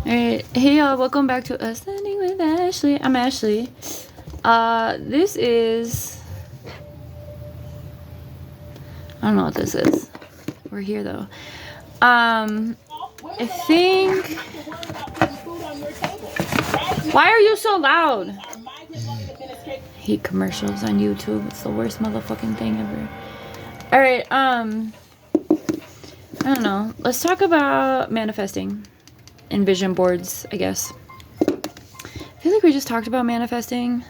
Alright, hey y'all, welcome back to Ascending with Ashley. I'm Ashley. This is... I don't know what this is. We're here though. I think... Why are you so loud? I hate commercials on YouTube. It's the worst motherfucking thing ever. Alright, I don't know. Let's talk about manifesting. And vision boards, I guess. I feel like we just talked about manifesting.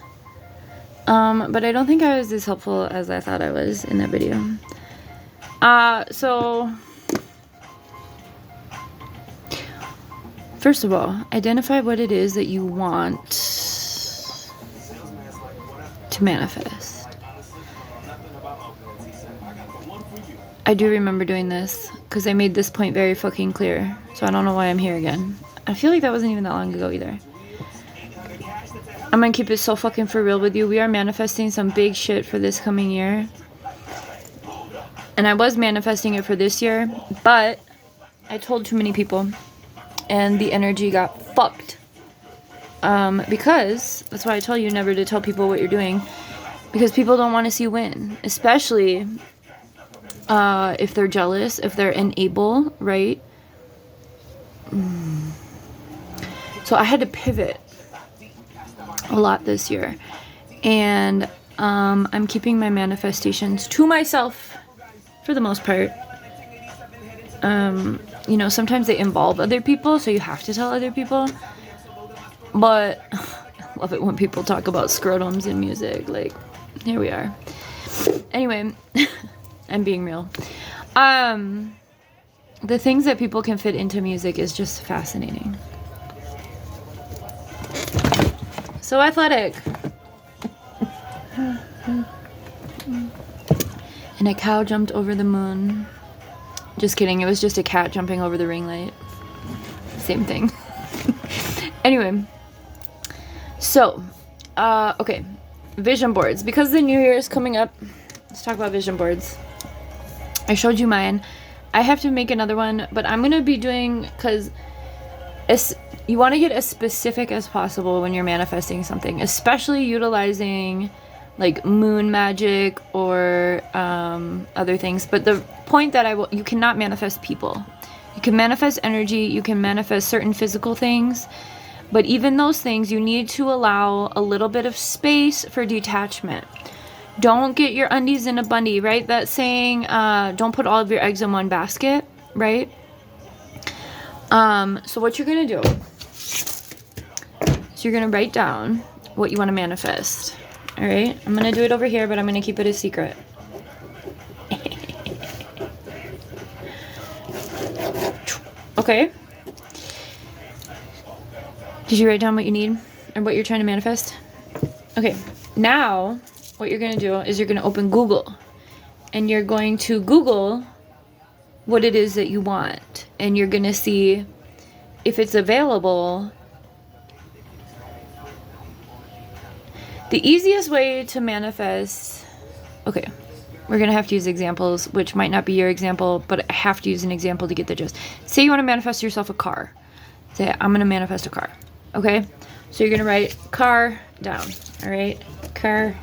But I don't think I was as helpful as I thought I was in that video. So first of all, identify what it is that you want to manifest. I do remember doing this because I made this point very fucking clear. So I don't know why I'm here again. I feel like that wasn't even that long ago either. I'm gonna keep it so fucking for real with you. We are manifesting some big shit for this coming year. And I was manifesting it for this year, but I told too many people and the energy got fucked. Because, that's why I tell you never to tell people what you're doing. Because people don't want to see you win. Especially if they're jealous, if they're unable, right? So I had to pivot a lot this year. And I'm keeping my manifestations to myself for the most part. You know, sometimes they involve other people, so you have to tell other people. But I love it when people talk about scrotums in music. Like, here we are. Anyway, I'm being real. The things that people can fit into music is just fascinating. So athletic. And a cow jumped over the moon. Just kidding, it was just a cat jumping over the ring light. Same thing. Anyway. So, okay. Vision boards. Because the new year is coming up, let's talk about vision boards. I showed you mine. I have to make another one, but I'm going to be doing, because you want to get as specific as possible when you're manifesting something, especially utilizing like moon magic or other things. But the point that you cannot manifest people. You can manifest energy, you can manifest certain physical things, but even those things, you need to allow a little bit of space for detachment. Don't get your undies in a bundy, right? That saying, don't put all of your eggs in one basket, right? So what you're going to do is you're going to write down what you want to manifest. All right? I'm going to do it over here, but I'm going to keep it a secret. Okay? Did you write down what you need or what you're trying to manifest? Okay. Now, what you're going to do is you're going to open Google. And you're going to Google what it is that you want. And you're going to see if it's available. The easiest way to manifest... Okay, we're going to have to use examples, which might not be your example, but I have to use an example to get the gist. Say you want to manifest yourself a car. Say, I'm going to manifest a car. Okay? So you're going to write car down. All right? Car.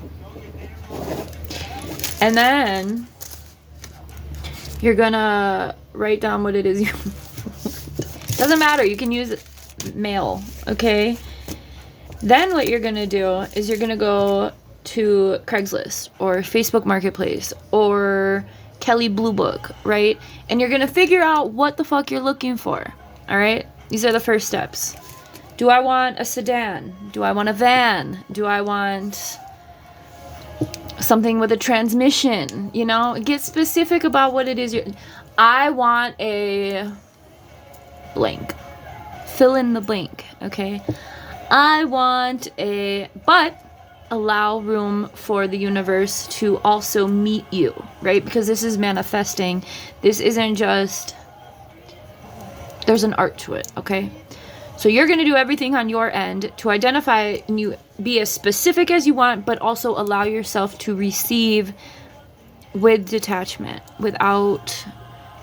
And then you're going to write down what it is you... Doesn't matter. You can use mail. Okay? Then what you're going to do is you're going to go to Craigslist or Facebook Marketplace or Kelly Blue Book, right? And you're going to figure out what the fuck you're looking for, all right? These are the first steps. Do I want a sedan? Do I want a van? Do I want something with a transmission? You know, get specific about what it is I want a blank. Fill in the blank, okay? I want but allow room for the universe to also meet you, right? Because this is manifesting. This isn't just, there's an art to it, okay? So you're going to do everything on your end to identify and you be as specific as you want, but also allow yourself to receive with detachment, without,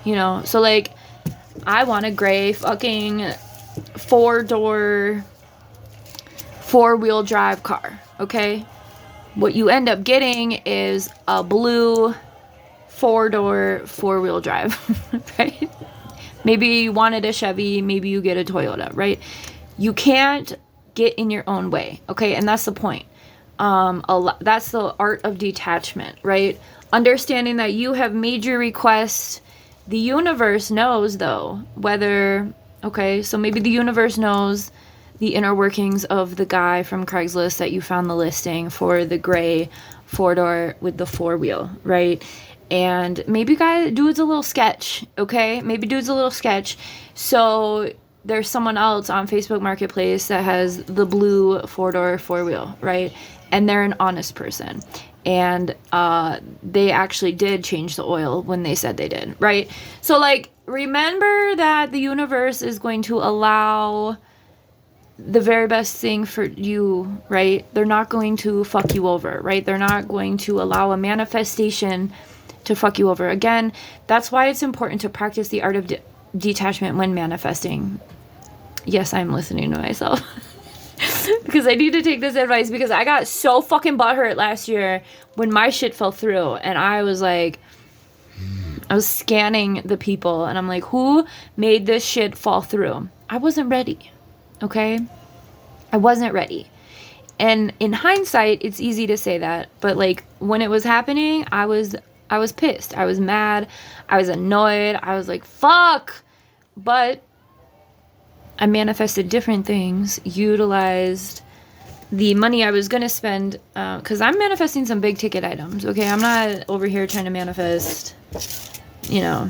you know, so like, I want a gray fucking 4-door, 4-wheel drive car, okay? What you end up getting is a blue 4-door, 4-wheel drive, right? Maybe you wanted a Chevy, maybe you get a Toyota, right? You can't get in your own way, okay? And that's the point. That's the art of detachment, right? Understanding that you have made your request. The universe knows, though, whether, okay, so maybe the universe knows the inner workings of the guy from Craigslist that you found the listing for the gray 4-door with the 4-wheel, right? And maybe dude's a little sketch, okay? Maybe dude's a little sketch. So there's someone else on Facebook Marketplace that has the blue 4-door, 4-wheel, right? And they're an honest person. And they actually did change the oil when they said they did, right? So, like, remember that the universe is going to allow the very best thing for you, right? They're not going to fuck you over, right? They're not going to allow a manifestation to fuck you over. Again, that's why it's important to practice the art of detachment when manifesting. Yes, I'm listening to myself. Because I need to take this advice, because I got so fucking butthurt last year when my shit fell through, and I was like, I was scanning the people, and I'm like, who made this shit fall through? I wasn't ready, okay? I wasn't ready. And in hindsight, it's easy to say that, but like when it was happening, I was pissed. I was mad. I was annoyed. I was like, fuck. But I manifested different things, utilized the money I was going to spend, because I'm manifesting some big ticket items, okay? I'm not over here trying to manifest, you know,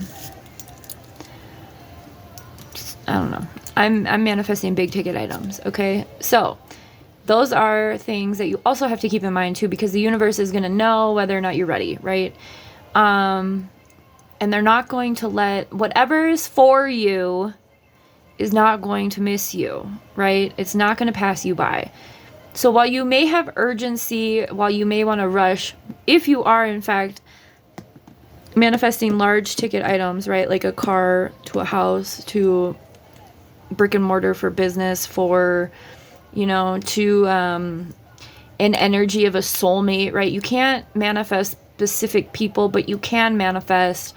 I don't know. I'm manifesting big ticket items, okay? So those are things that you also have to keep in mind too, because the universe is going to know whether or not you're ready, right? And they're not going to let whatever is for you is not going to miss you, right? It's not going to pass you by. So while you may have urgency, while you may want to rush, if you are in fact manifesting large ticket items, right? Like a car to a house to brick and mortar for business, for, you know, to an energy of a soulmate, right? You can't manifest specific people, but you can manifest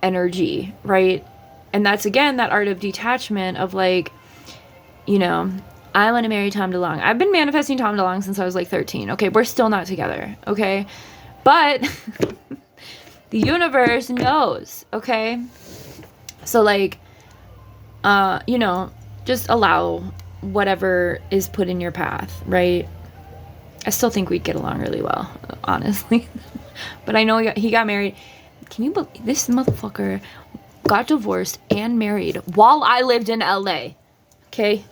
energy, right? And that's, again, that art of detachment of like, you know, I want to marry Tom DeLonge. I've been manifesting Tom DeLonge since I was like 13. Okay, we're still not together, okay? But the universe knows, okay? So like, you know, just allow whatever is put in your path, right? I still think we'd get along really well, honestly. But I know he got married. Can you believe this motherfucker got divorced and married while I lived in LA? Okay?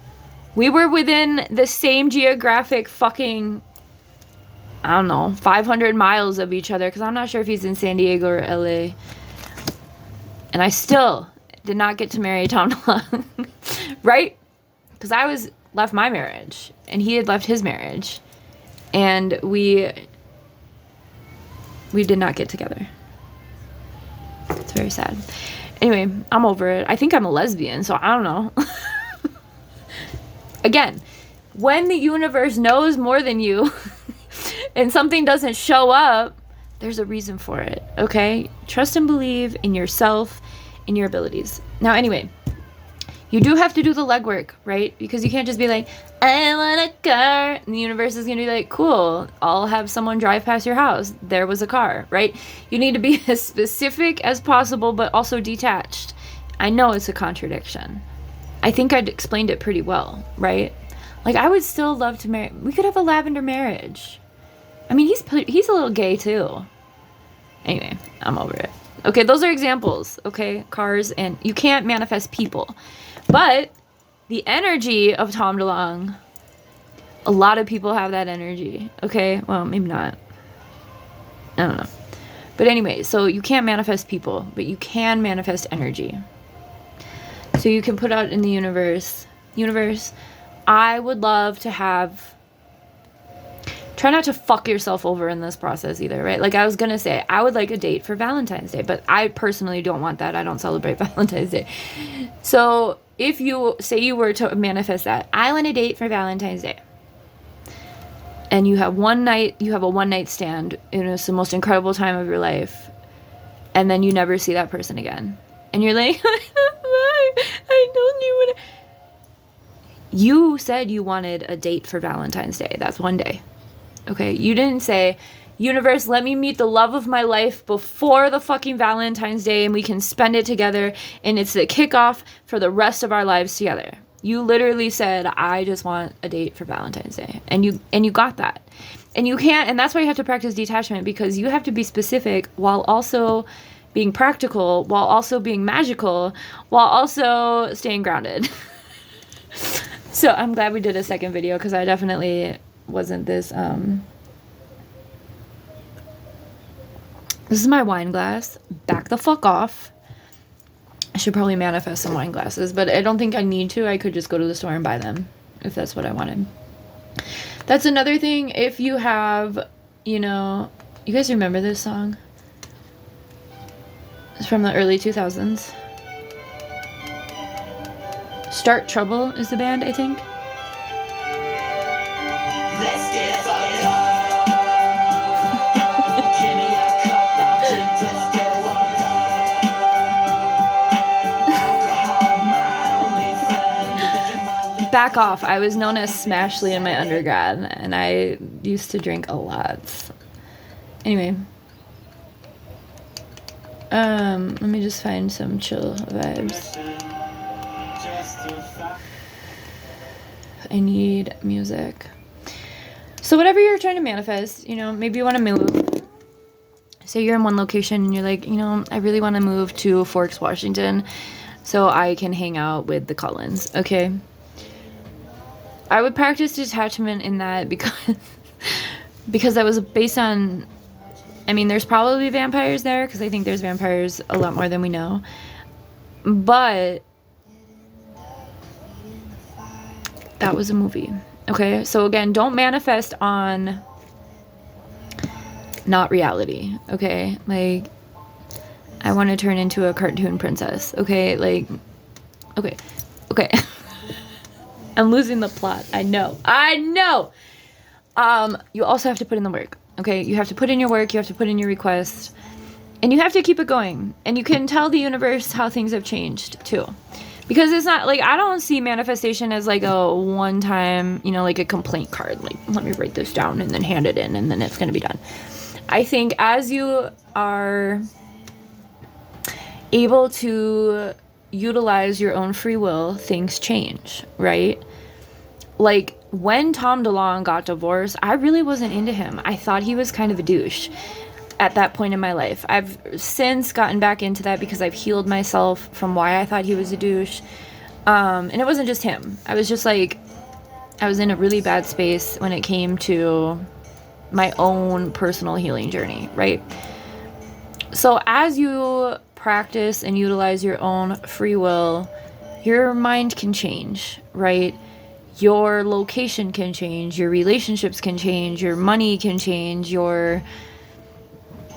We were within the same geographic fucking, I don't know, 500 miles of each other, because I'm not sure if he's in San Diego or LA. And I still did not get to marry Tom DeLonge. Right? Because I left my marriage and he had left his marriage. And we did not get together. It's very sad. Anyway, I'm over it. I think I'm a lesbian, so I don't know. Again, when the universe knows more than you and something doesn't show up, there's a reason for it, okay? Trust and believe in yourself, in your abilities. Now, anyway, you do have to do the legwork, right? Because you can't just be like, I want a car. And the universe is going to be like, cool, I'll have someone drive past your house. There was a car, right? You need to be as specific as possible, but also detached. I know it's a contradiction. I think I'd explained it pretty well, right? Like, I would still love to marry. We could have a lavender marriage. I mean, he's a little gay too. Anyway, I'm over it. Okay, those are examples, okay? Cars, and you can't manifest people. But the energy of Tom DeLonge, a lot of people have that energy, okay? Well, maybe not. I don't know. But anyway, so you can't manifest people, but you can manifest energy. So you can put out in the universe, I would love to have, try not to fuck yourself over in this process either, right? Like I was going to say, I would like a date for Valentine's Day, but I personally don't want that. I don't celebrate Valentine's Day. So if you say you were to manifest that, I want a date for Valentine's Day, and you have a one night stand, and it's the most incredible time of your life, and then you never see that person again, and you're like, I don't even. You said you wanted a date for Valentine's Day. That's one day. Okay, you didn't say, universe, let me meet the love of my life before the fucking Valentine's Day and we can spend it together and it's the kickoff for the rest of our lives together. You literally said, I just want a date for Valentine's Day. And you got that. And you can't, and that's why you have to practice detachment, because you have to be specific while also being practical, while also being magical, while also staying grounded. So I'm glad we did a second video, because I definitely wasn't this, this is my wine glass. Back the fuck off. I should probably manifest some wine glasses, but I don't think I need to. I could just go to the store and buy them if that's what I wanted. That's another thing. If you have, you know, you guys remember this song? It's from the early 2000s. Start Trouble is the band, I think. Let's get fucked up. Give me a cup of drink, let's get fucked up. Back off. I was known as Smashly in my undergrad, and I used to drink a lot. Anyway. Let me just find some chill vibes. I need music. So whatever you're trying to manifest, you know, maybe you want to move. Say you're in one location and you're like, you know, I really want to move to Forks, Washington, so I can hang out with the Cullens. Okay. I would practice detachment in that because that was based on, I mean, there's probably vampires there, because I think there's vampires a lot more than we know. But that was a movie. Okay, so again, don't manifest on not reality. Okay, like, I want to turn into a cartoon princess. Okay, like, okay. I'm losing the plot. I know. You also have to put in the work. Okay, you have to put in your work, you have to put in your request, and you have to keep it going. And you can tell the universe how things have changed too. Because it's not, like, I don't see manifestation as, like, a one-time, you know, like a complaint card. Like, let me write this down and then hand it in and then it's going to be done. I think as you are able to utilize your own free will, things change, right? Like, when Tom DeLonge got divorced, I really wasn't into him. I thought he was kind of a douche at that point in my life. I've since gotten back into that because I've healed myself from why I thought he was a douche. And it wasn't just him. I was just like, I was in a really bad space when it came to my own personal healing journey, right? So as you practice and utilize your own free will, your mind can change, right? Your location can change, your relationships can change, your money can change, your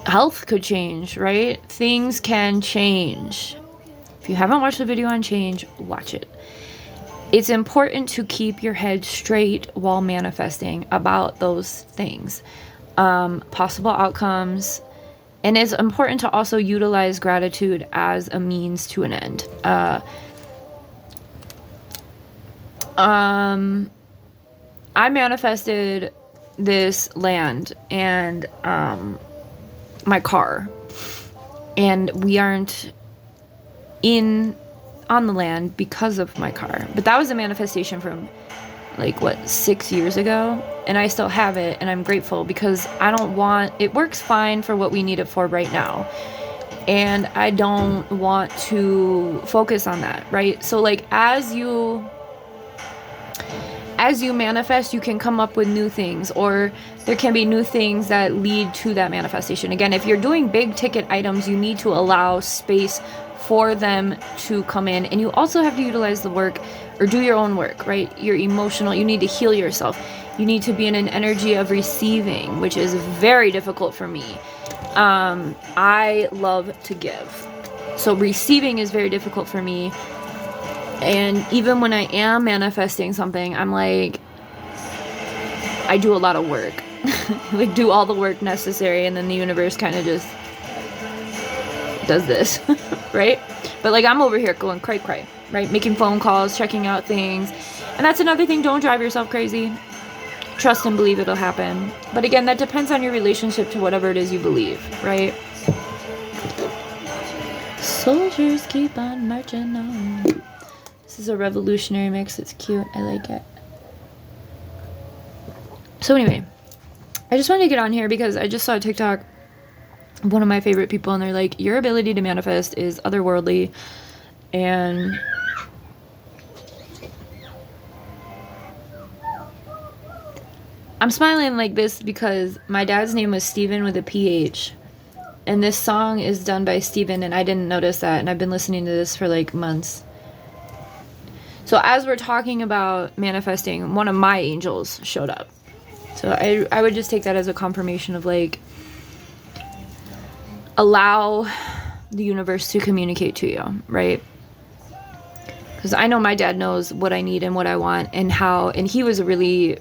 health could change, right? Things can change. If you haven't watched the video on change, watch it. It's important to keep your head straight while manifesting about those things, possible outcomes, and it's important to also utilize gratitude as a means to an end. I manifested this land and my car, and we aren't on the land because of my car, but that was a manifestation from, like, what, 6 years ago, and I still have it, and I'm grateful because it works fine for what we need it for right now, and I don't want to focus on that, right? So, like, as you manifest, you can come up with new things, or there can be new things that lead to that manifestation. Again, if you're doing big ticket items, you need to allow space for them to come in, and you also have to utilize the work, or do your own work, right? You're emotional, you need to heal yourself. You need to be in an energy of receiving, which is very difficult for me. I love to give, so receiving is very difficult for me. And even when I am manifesting something, I'm like, I do a lot of work. Like, do all the work necessary, and then the universe kind of just does this, right? But like, I'm over here going cray, right? Making phone calls, checking out things. And that's another thing, don't drive yourself crazy. Trust and believe it'll happen. But again, that depends on your relationship to whatever it is you believe, right? Soldiers keep on marching on. This is a revolutionary mix. It's cute. I like it. So anyway, I just wanted to get on here because I just saw a TikTok of one of my favorite people, and they're like, your ability to manifest is otherworldly. And I'm smiling like this because my dad's name was Steven with a PH. And this song is done by Steven, and I didn't notice that. And I've been listening to this for like months. So as we're talking about manifesting, one of my angels showed up. So I would just take that as a confirmation of like, allow the universe to communicate to you, right? Because I know my dad knows what I need and what I want and how, and he was a really,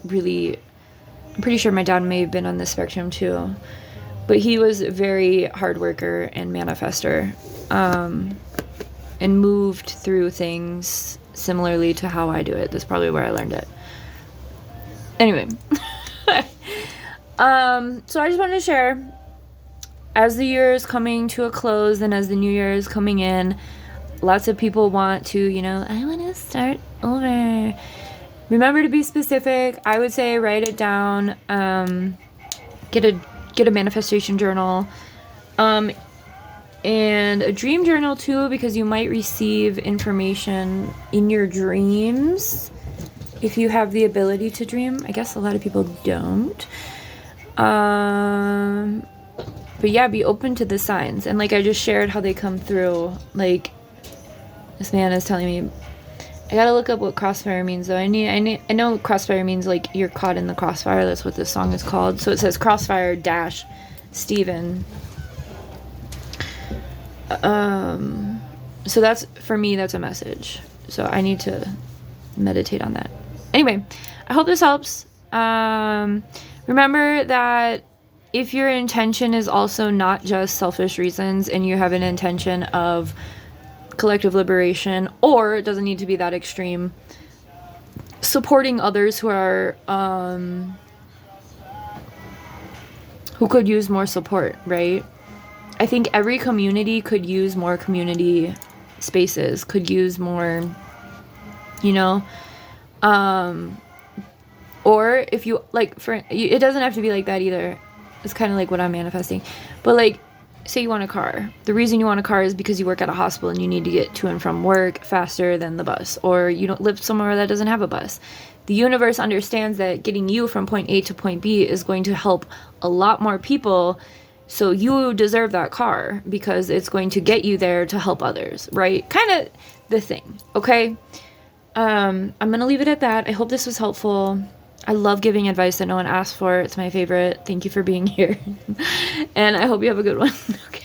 I'm pretty sure my dad may have been on the spectrum too, but he was a very hard worker and manifester, and moved through things similarly to how I do it. That's probably where I learned it. Anyway, so I just wanted to share, as the year is coming to a close and as the new year is coming in, lots of people want to, I want to start over. Remember to be specific. I would say write it down. Get a manifestation journal. And a dream journal too, because you might receive information in your dreams if you have the ability to dream. I guess a lot of people don't. But yeah, be open to the signs. And like I just shared how they come through. Like, this man is telling me, I gotta look up what crossfire means though. I know crossfire means like you're caught in the crossfire. That's what this song is called. So it says crossfire dash Steven. So that's, for me, that's a message. So I need to meditate on that. Anyway, I hope this helps. Remember that if your intention is also not just selfish reasons and you have an intention of collective liberation, or it doesn't need to be that extreme, supporting others who are who could use more support, right? I think every community could use more community spaces, could use more, or if you like, it doesn't have to be like that either. It's kind of like what I'm manifesting, but like, say you want a car. The reason you want a car is because you work at a hospital and you need to get to and from work faster than the bus, or you don't live somewhere that doesn't have a bus. The universe understands that getting you from point A to point B is going to help a lot more people. So you deserve that car because it's going to get you there to help others, right? Kind of the thing. Okay. I'm going to leave it at that. I hope this was helpful. I love giving advice that no one asked for. It's my favorite. Thank you for being here. And I hope you have a good one. Okay.